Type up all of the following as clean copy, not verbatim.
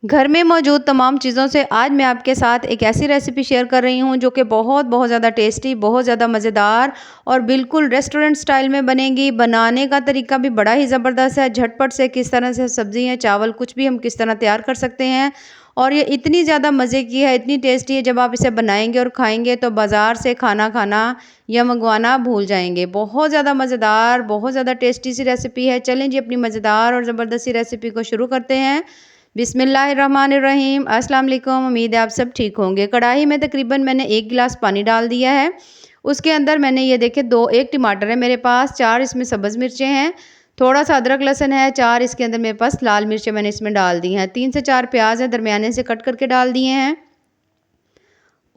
घर में मौजूद तमाम चीज़ों से आज मैं आपके साथ एक ऐसी रेसिपी शेयर कर रही हूँ जो कि बहुत बहुत ज़्यादा टेस्टी, बहुत ज़्यादा मज़ेदार और बिल्कुल रेस्टोरेंट स्टाइल में बनेगी। बनाने का तरीका भी बड़ा ही ज़बरदस्त है। झटपट से किस तरह से सब्ज़ियाँ, चावल कुछ भी हम किस तरह तैयार कर सकते हैं और ये इतनी ज़्यादा मज़े की है, इतनी टेस्टी है। जब आप इसे बनाएंगे और खाएंगे तो बाज़ार से खाना खाना या मंगवाना भूल जाएंगे। बहुत ज़्यादा मज़ेदार, बहुत ज़्यादा टेस्टी सी रेसिपी है। चलें जी, अपनी मज़ेदार और ज़बरदस्त सी रेसिपी को शुरू करते हैं। बिस्मिल्लाहिर्रहमानिर्रहीम। अस्सलाम वालेकुम। उम्मीद है आप सब ठीक होंगे। कढ़ाई में तकरीबन मैंने 1 गिलास पानी डाल दिया है। उसके अंदर मैंने ये देखिए 1 टमाटर है मेरे पास, 4 इसमें सब्ज़ मिर्चें हैं, थोड़ा-सा अदरक लहसुन है, 4 इसके अंदर मेरे पास लाल मिर्चें मैंने इसमें डाल दी हैं, 3 से 4 प्याज़ हैं, दरमियाने से कट करके डाल दिए हैं।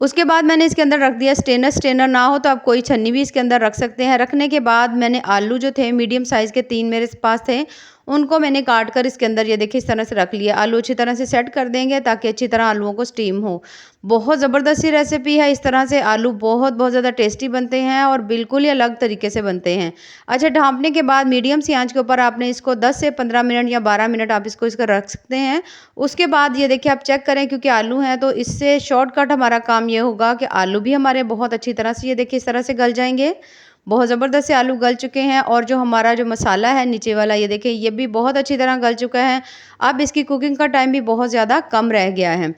उसके बाद मैंने इसके अंदर रख दिया स्ट्रेनर। स्ट्रेनर ना हो तो आप कोई छन्नी भी इसके अंदर रख सकते हैं। रखने के बाद मैंने आलू जो थे मीडियम साइज़ के 3 मेरे पास थे, उनको मैंने काट कर इसके अंदर ये देखिए इस तरह से रख लिया। आलू अच्छी तरह से सेट कर देंगे ताकि अच्छी तरह आलूओं को स्टीम हो। बहुत ज़बरदस्त सी रेसिपी है। इस तरह से आलू बहुत बहुत ज़्यादा टेस्टी बनते हैं और बिल्कुल ही अलग तरीके से बनते हैं। अच्छा, ढाँपने के बाद मीडियम सी आँच के ऊपर आपने इसको 10 से 15 मिनट या 12 मिनट आप इसको रख सकते हैं। उसके बाद ये देखिए आप चेक करें, क्योंकि आलू हैं तो इससे शॉर्टकट हमारा काम ये होगा कि आलू भी हमारे बहुत अच्छी तरह से ये देखिए इस तरह से गल जाएंगे। बहुत ज़बरदस्त से आलू गल चुके हैं और जो हमारा जो मसाला है नीचे वाला ये देखिए ये भी बहुत अच्छी तरह गल चुका है। अब इसकी कुकिंग का टाइम भी बहुत ज़्यादा कम रह गया है।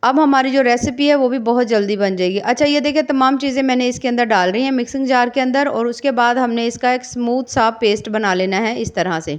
अब हमारी जो रेसिपी है वो भी बहुत जल्दी बन जाएगी। अच्छा, ये देखिए तमाम चीज़ें मैंने इसके अंदर डाल रही हैं मिक्सिंग जार के अंदर और उसके बाद हमने इसका एक स्मूथ सा पेस्ट बना लेना है इस तरह से।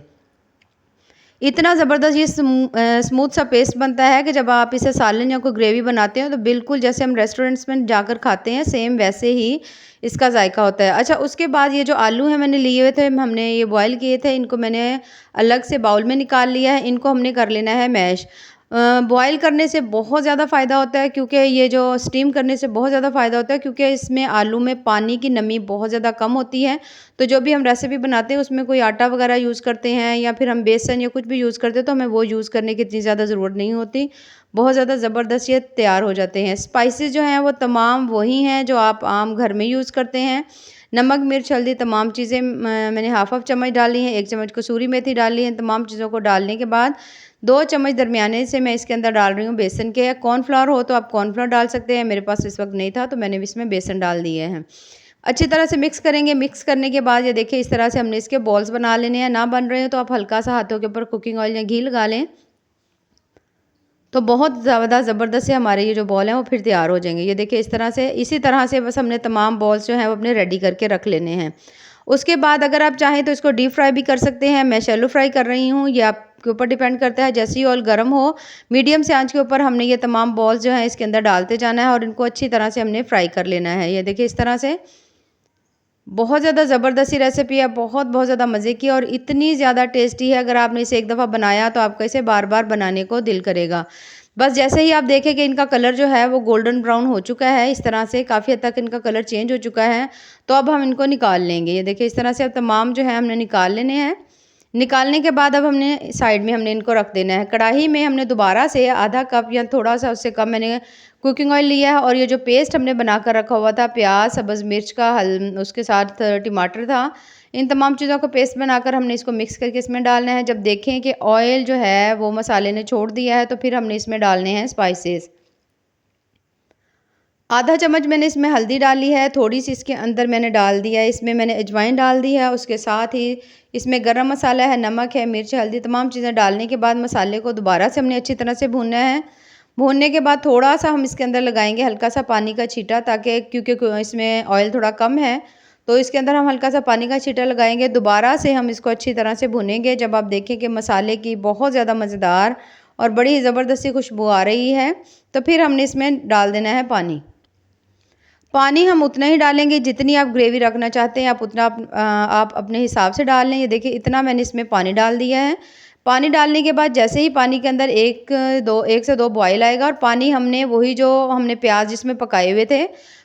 इतना ज़बरदस्त ये स्मूथ सा पेस्ट बनता है कि जब आप इसे सालन या कोई ग्रेवी बनाते हो तो बिल्कुल जैसे हम रेस्टोरेंट्स में जाकर खाते हैं सेम वैसे ही इसका जायका होता है। अच्छा, उसके बाद ये जो आलू हैं मैंने लिए हुए थे, हमने ये बॉयल किए थे, इनको मैंने अलग से बाउल में निकाल लिया है। इनको हमने कर लेना है मैश। बॉयल करने से बहुत ज़्यादा फ़ायदा होता है, क्योंकि ये जो स्टीम करने से बहुत ज़्यादा फ़ायदा होता है, क्योंकि इसमें आलू में पानी की नमी बहुत ज़्यादा कम होती है। तो जो भी हम रेसिपी बनाते हैं उसमें कोई आटा वगैरह यूज़ करते हैं या फिर हम बेसन या कुछ भी यूज़ करते हैं तो हमें वो यूज़ करने की इतनी ज़्यादा ज़रूरत नहीं होती। बहुत ज़्यादा ज़बरदस्त ये तैयार हो जाते हैं। स्पाइसेस जो हैं वो तमाम वही हैं जो आप आम घर में यूज़ करते हैं। नमक, मिर्च, हल्दी तमाम चीज़ें मैंने हाफ़ चम्मच डाली हैं, 1 चम्मच कसूरी मेथी डाली है। तमाम चीज़ों को डालने के बाद 2 चम्मच दरमियाने से मैं इसके अंदर डाल रही हूँ बेसन के। कॉर्नफ्लावर हो तो आप कॉर्नफ्लावर डाल सकते हैं, मेरे पास इस वक्त नहीं था तो मैंने इसमें बेसन डाल दिए हैं। अच्छी तरह से मिक्स करेंगे। मिक्स करने के बाद ये देखिए इस तरह से हमने इसके बॉल्स बना लेने हैं। ना बन रहे हो तो आप हल्का सा हाथों के ऊपर कुकिंग ऑयल या घी लगा लें, तो बहुत ज़्यादा ज़बरदस्त से हमारे ये जो बॉल हैं वो फिर तैयार हो जाएंगे। ये देखिए इस तरह से, इसी तरह से बस हमने तमाम बॉल्स जो हैं वो अपने रेडी करके रख लेने हैं। उसके बाद अगर आप चाहें तो इसको डीप फ्राई भी कर सकते हैं। मैं शैलो फ्राई कर रही हूँ, ये आपके ऊपर डिपेंड करता है। जैसे ही ऑयल गर्म हो, मीडियम से आंच के ऊपर हमने ये तमाम बॉल्स जो हैं इसके अंदर डालते जाना है और इनको अच्छी तरह से हमने फ्राई कर लेना है। ये देखिए इस तरह से बहुत ज़्यादा ज़बरदस्ती रेसिपी है, बहुत बहुत ज़्यादा मज़े की और इतनी ज़्यादा टेस्टी है। अगर आपने इसे एक दफ़ा बनाया तो आपका इसे बार-बार बनाने को दिल करेगा। बस जैसे ही आप देखें कि इनका कलर जो है वो गोल्डन ब्राउन हो चुका है, इस तरह से काफ़ी हद तक इनका कलर चेंज हो चुका है, तो अब हम इनको निकाल लेंगे। ये देखिए इस तरह से अब तमाम जो है हमने निकाल लेने हैं। निकालने के बाद अब हमने साइड में हमने इनको रख देना है। कढ़ाई में हमने दोबारा से आधा कप या थोड़ा-सा उससे कम मैंने कुकिंग ऑयल लिया है और ये जो पेस्ट हमने बनाकर रखा हुआ था, प्याज, सब्ज़ मिर्च का, उसके साथ टमाटर था, इन तमाम चीज़ों को पेस्ट बनाकर हमने इसको मिक्स करके इसमें डालना है। जब देखें कि ऑयल जो है वो मसाले ने छोड़ दिया है तो फिर हमने इसमें डालने हैं स्पाइसेस। आधा चम्मच मैंने इसमें हल्दी डाली है, थोड़ी-सी इसके अंदर मैंने डाल दिया है, इसमें मैंने अजवाइन डाल दी है, उसके साथ ही इसमें गरम मसाला है, नमक है, मिर्च, हल्दी तमाम चीज़ें डालने के बाद मसाले को दोबारा से हमने अच्छी तरह से भूनना है। भूनने के बाद थोड़ा-सा हम इसके अंदर लगाएँगे हल्का-सा पानी का छींटा, ताकि क्योंकि इसमें ऑयल थोड़ा कम है, तो इसके अंदर हम हल्का-सा पानी का छींटा लगाएँगे। दोबारा से हम इसको अच्छी तरह से भूनेंगे। जब आप देखें कि मसाले की बहुत ज़्यादा मज़ेदार और बड़ी ही ज़बरदस्ती खुशबू आ रही है, तो फिर हमने इसमें डाल देना है पानी। पानी हम उतना ही डालेंगे जितनी आप ग्रेवी रखना चाहते हैं, आप उतना आप अपने हिसाब से डाल लें। ये देखिए इतना मैंने इसमें पानी डाल दिया है। पानी डालने के बाद जैसे ही पानी के अंदर 1 से 2 बॉयल आएगा और पानी हमने वही जो हमने प्याज जिसमें पकाए हुए थे,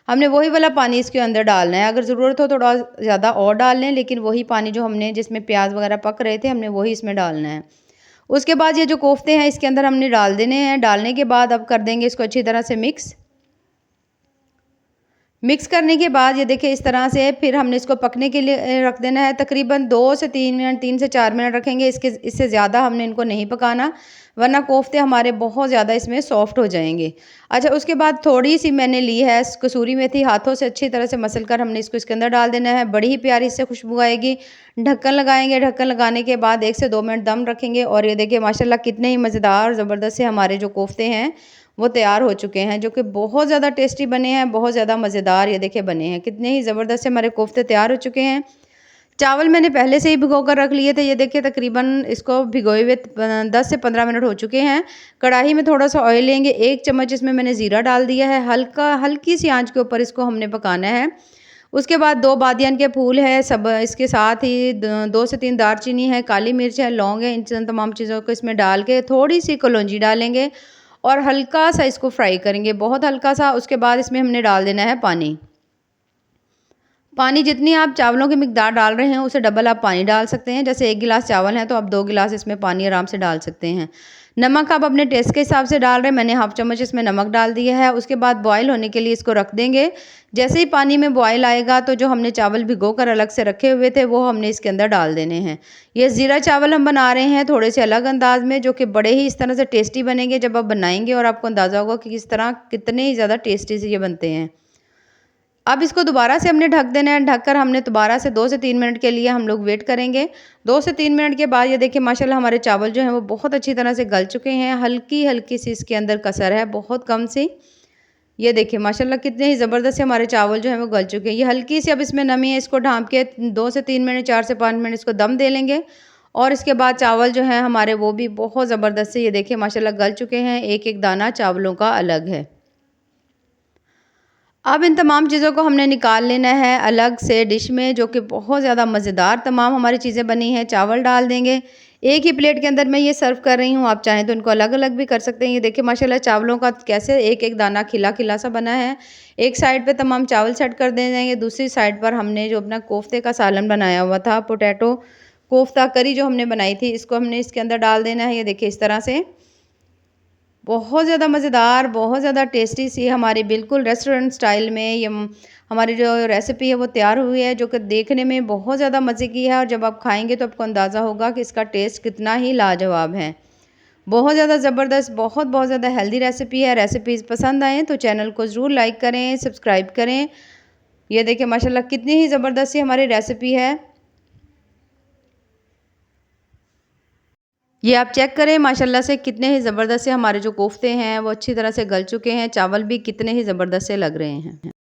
हमने वही वाला पानी इसके अंदर डालना है। अगर ज़रूरत हो थोड़ा ज़्यादा और डाल लें, लेकिन वही पानी जो हमने जिसमें प्याज वगैरह पक रहे थे हमने वही इसमें डालना है। उसके बाद ये जो कोफ्ते हैं इसके अंदर हमने डाल देने हैं। डालने के बाद अब कर देंगे इसको अच्छी तरह से मिक्स। मिक्स करने के बाद ये देखिए इस तरह से फिर हमने इसको पकने के लिए रख देना है। तकरीबन 2 से 3 मिनट, 3 से 4 मिनट रखेंगे। इससे ज़्यादा हमने इनको नहीं पकाना, वरना कोफ्ते हमारे बहुत ज़्यादा इसमें सॉफ्ट हो जाएँगे। अच्छा, उसके बाद थोड़ी-सी मैंने ली है कसूरी मेथी, हाथों से अच्छी तरह से मसल कर हमने इसको इसके अंदर डाल देना है। बड़ी ही प्यारी इससे खुशबू आएगी। ढक्कन लगाएँगे, ढक्कन लगाने के बाद 1 से 2 मिनट दम रखेंगे और ये देखिए माशाल्लाह कितने ही मज़ेदार ज़बरदस्त से हमारे जो कोफ्ते हैं वो तैयार हो चुके हैं, जो कि बहुत ज़्यादा टेस्टी बने हैं, बहुत ज़्यादा मज़ेदार ये देखिए बने हैं। कितने ही ज़बरदस्त से हमारे कोफ्ते तैयार हो चुके हैं। चावल मैंने पहले से ही भिगो कर रख लिए थे। ये देखिए तकरीबन इसको भिगोए हुए 10 से 15 मिनट हो चुके हैं। कढ़ाई में थोड़ा-सा ऑयल लेंगे, 1 चम्मच इसमें मैंने ज़ीरा डाल दिया है। हल्की सी आँच के ऊपर इसको हमने पकाना है। उसके बाद 2 बादियान के फूल है, सब इसके साथ ही द 2 से 3 दालचीनी है, काली मिर्च है, लौंग है, इन तमाम चीज़ों को इसमें डाल के थोड़ी-सी कलौंजी डालेंगे और हल्का-सा इसको फ्राई करेंगे, बहुत हल्का-सा। उसके बाद इसमें हमने डाल देना है पानी। पानी जितनी आप चावलों की मिकदार डाल रहे हैं, उससे डबल आप पानी डाल सकते हैं। जैसे 1 गिलास चावल है तो आप 2 गिलास इसमें पानी आराम से डाल सकते हैं। नमक आप अपने टेस्ट के हिसाब से डाल रहे हैं, मैंने हाफ़ चम्मच इसमें नमक डाल दिया है। उसके बाद बॉयल होने के लिए इसको रख देंगे। जैसे ही पानी में बॉयल आएगा तो जो हमने चावल भिगोकर अलग से रखे हुए थे, वो हमने इसके अंदर डाल देने हैं। ये ज़ीरा चावल हम बना रहे हैं थोड़े से अलग अंदाज़ में, जो कि बड़े ही इस तरह से टेस्टी बनेंगे जब आप बनाएँगे और आपको अंदाज़ा होगा कि किस तरह कितने ही ज़्यादा टेस्टी से ये बनते हैं। अब इसको दोबारा से हमने ढक देना है। ढककर हमने दोबारा से 2 से 3 मिनट के लिए हम लोग वेट करेंगे। 2 से 3 मिनट के बाद ये देखिए माशाल्लाह हमारे चावल जो हैं वो बहुत अच्छी तरह से गल चुके हैं। हल्की-हल्की सी इसके अंदर कसर है, बहुत कम सी। ये देखिए माशाल्लाह कितने ही ज़बरदस्त से हमारे चावल जो हैं वो गल चुके हैं। ये हल्की सी अब इसमें नमी है, इसको ढाँप के 2 से 3 मिनट, 4 से 5 मिनट इसको दम दे लेंगे और इसके बाद चावल जो हैं हमारे वो भी बहुत ज़बरदस्त से ये देखिए माशाल्लाह गल चुके हैं। एक-एक दाना चावलों का अलग है। अब इन तमाम चीज़ों को हमने निकाल लेना है अलग से डिश में, जो कि बहुत ज़्यादा मज़ेदार तमाम हमारी चीज़ें बनी हैं। चावल डाल देंगे। एक ही प्लेट के अंदर मैं ये सर्व कर रही हूँ, आप चाहें तो इनको अलग-अलग भी कर सकते हैं। ये देखिए माशाल्लाह चावलों का कैसे एक-एक दाना खिला-खिला सा बना है। एक साइड पे तमाम चावल सेट कर देंगे, दूसरी साइड पर हमने जो अपना कोफ्ते का सालन बनाया हुआ था, पोटैटो कोफ्ता करी जो हमने बनाई थी, इसको हमने इसके अंदर डाल देना है। ये देखिए इस तरह से बहुत ज़्यादा मज़ेदार, बहुत ज़्यादा टेस्टी सी हमारी बिल्कुल रेस्टोरेंट स्टाइल में ये हमारी जो रेसिपी है वो तैयार हुई है, जो कि देखने में बहुत ज़्यादा मज़े की है और जब आप खाएँगे तो आपको अंदाज़ा होगा कि इसका टेस्ट कितना ही लाजवाब है। बहुत ज़्यादा ज़बरदस्त, बहुत ज़्यादा हेल्दी रेसिपी है। रेसिपीज़ पसंद आएँ तो चैनल को ज़रूर लाइक करें, सब्सक्राइब करें। ये देखिए माशाल्लाह कितनी ही ज़बरदस्त सी हमारी रेसिपी है। ये आप चेक करें माशाल्लाह से कितने ही ज़बरदस्त से हमारे जो कोफ्ते हैं वो अच्छी तरह से गल चुके हैं। चावल भी कितने ही ज़बरदस्त से लग रहे हैं।